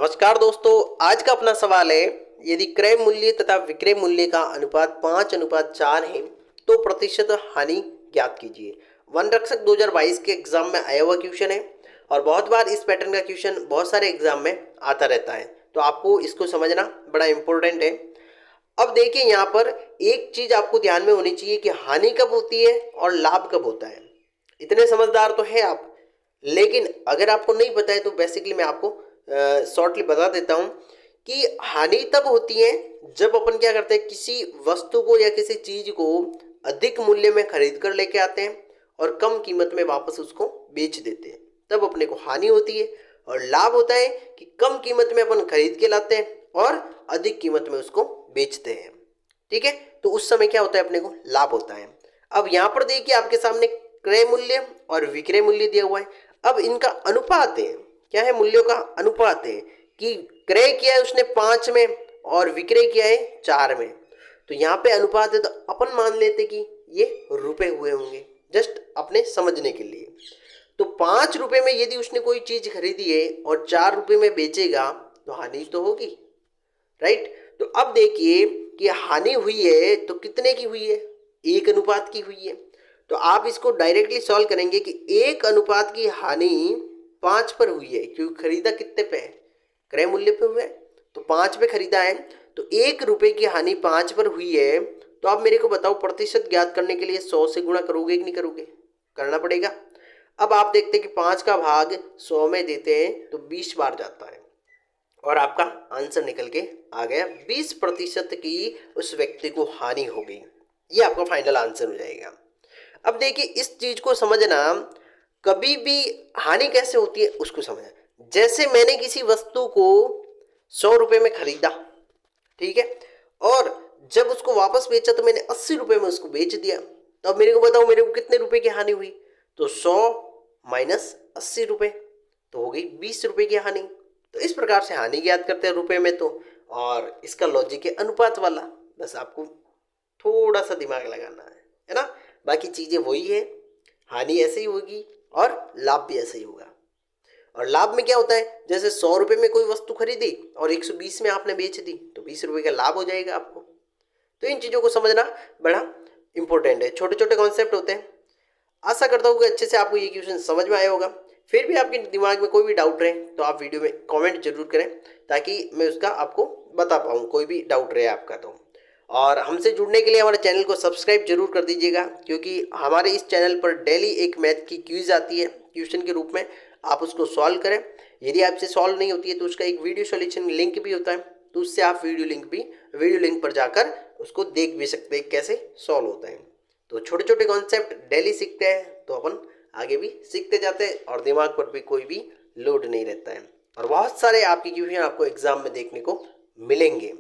नमस्कार दोस्तों, आज का अपना सवाल है, यदि क्रय मूल्य तथा विक्रय मूल्य का अनुपात 5:4 है तो प्रतिशत हानि ज्ञात कीजिए। वन रक्षक 2022 के एग्जाम में आया हुआ क्वेश्चन है और बहुत बार इस पैटर्न का क्वेश्चन बहुत सारे एग्जाम में आता रहता है, तो आपको इसको समझना बड़ा इंपॉर्टेंट है। अब देखिए, यहाँ पर एक चीज आपको ध्यान में होनी चाहिए कि हानि कब होती है और लाभ कब होता है। इतने समझदार तो है आप, लेकिन अगर आपको नहीं पता है तो बेसिकली मैं आपको शॉर्टली बता देता हूं कि हानि तब होती है जब अपन क्या करते हैं, किसी वस्तु को या किसी चीज को अधिक मूल्य में खरीद कर लेके आते हैं और कम कीमत में वापस उसको बेच देते हैं, तब अपने को हानि होती है। और लाभ होता है कि कम कीमत में अपन खरीद के लाते हैं और अधिक कीमत में उसको बेचते हैं। ठीक है, तो उस समय क्या होता है, अपने को लाभ होता है। अब यहां पर देखिए, आपके सामने क्रय मूल्य और विक्रय मूल्य दिया हुआ है। अब इनका अनुपात है, क्या है, मूल्यों का अनुपात है कि क्रय किया है उसने 5 में और विक्रय किया है 4 में। तो यहाँ पे अनुपात है, तो अपन मान लेते कि ये रुपए हुए होंगे, जस्ट अपने समझने के लिए। तो 5 रुपए में यदि उसने कोई चीज खरीदी है और 4 रुपए में बेचेगा तो हानि तो होगी, राइट। तो अब देखिए कि हानि हुई है तो कितने की हुई है, 1 अनुपात की हुई है। तो आप इसको डायरेक्टली सॉल्व करेंगे कि 1 अनुपात की हानि 5 पर हुई है, क्योंकि खरीदा कितने पे है, क्रय मूल्य पे हुआ है, तो 5 पे खरीदा है। तो 1 रुपए की हानि 5 पर हुई है। तो आप मेरे को बताओ, प्रतिशत ज्ञात करने के लिए 100 से गुणा करोगे कि नहीं करोगे, करना पड़ेगा। अब आप देखते हैं कि 5 का भाग 100 में देते हैं तो 20 बार जाता है और आपका आंसर निकल के आ गया, 20% की उस व्यक्ति को हानि हो गई। ये आपका फाइनल आंसर हो जाएगा। अब देखिए, इस चीज को समझना, कभी भी हानि कैसे होती है उसको समझना। जैसे मैंने किसी वस्तु को 100 रुपए में खरीदा, ठीक है, और जब उसको वापस बेचा तो मैंने 80 रुपए में उसको बेच दिया। तो अब मेरे को बताओ, मेरे को कितने रुपए की हानि हुई। तो 100 माइनस 80 रुपए, तो हो गई 20 रुपए की हानि। तो इस प्रकार से हानि ज्ञात करते हैं रुपए में। तो और इसका लॉजिक है अनुपात वाला, बस आपको थोड़ा सा दिमाग लगाना है ना। बाकी चीजें वही है, हानि ऐसे ही होगी और लाभ भी ऐसे ही होगा। और लाभ में क्या होता है, जैसे 100 रुपए में कोई वस्तु खरीदी और 120 में आपने बेच दी तो 20 रुपए का लाभ हो जाएगा आपको। तो इन चीजों को समझना बड़ा इंपॉर्टेंट है, छोटे छोटे कॉन्सेप्ट होते हैं। आशा करता हूँ कि अच्छे से आपको ये क्वेश्चन समझ में आया होगा। फिर भी आपके दिमाग में कोई भी डाउट रहे तो आप वीडियो में कमेंट जरूर करें, ताकि मैं उसका आपको बता पाऊँ, कोई भी डाउट रहे आपका तो। और हमसे जुड़ने के लिए हमारे चैनल को सब्सक्राइब जरूर कर दीजिएगा, क्योंकि हमारे इस चैनल पर डेली एक मैथ की क्विज आती है क्वेश्चन के रूप में, आप उसको सॉल्व करें। यदि आपसे सॉल्व नहीं होती है तो उसका एक वीडियो सॉल्यूशन लिंक भी होता है, तो उससे आप वीडियो लिंक पर जाकर उसको देख भी सकते हैं कैसे सॉल्व होता है। तो छोटे छोटे कॉन्सेप्ट डेली सीखते हैं तो अपन आगे भी सीखते जाते हैं और दिमाग पर भी कोई भी लोड नहीं रहता है। और बहुत सारे आपकी क्वेश्चन आपको एग्जाम में देखने को मिलेंगे।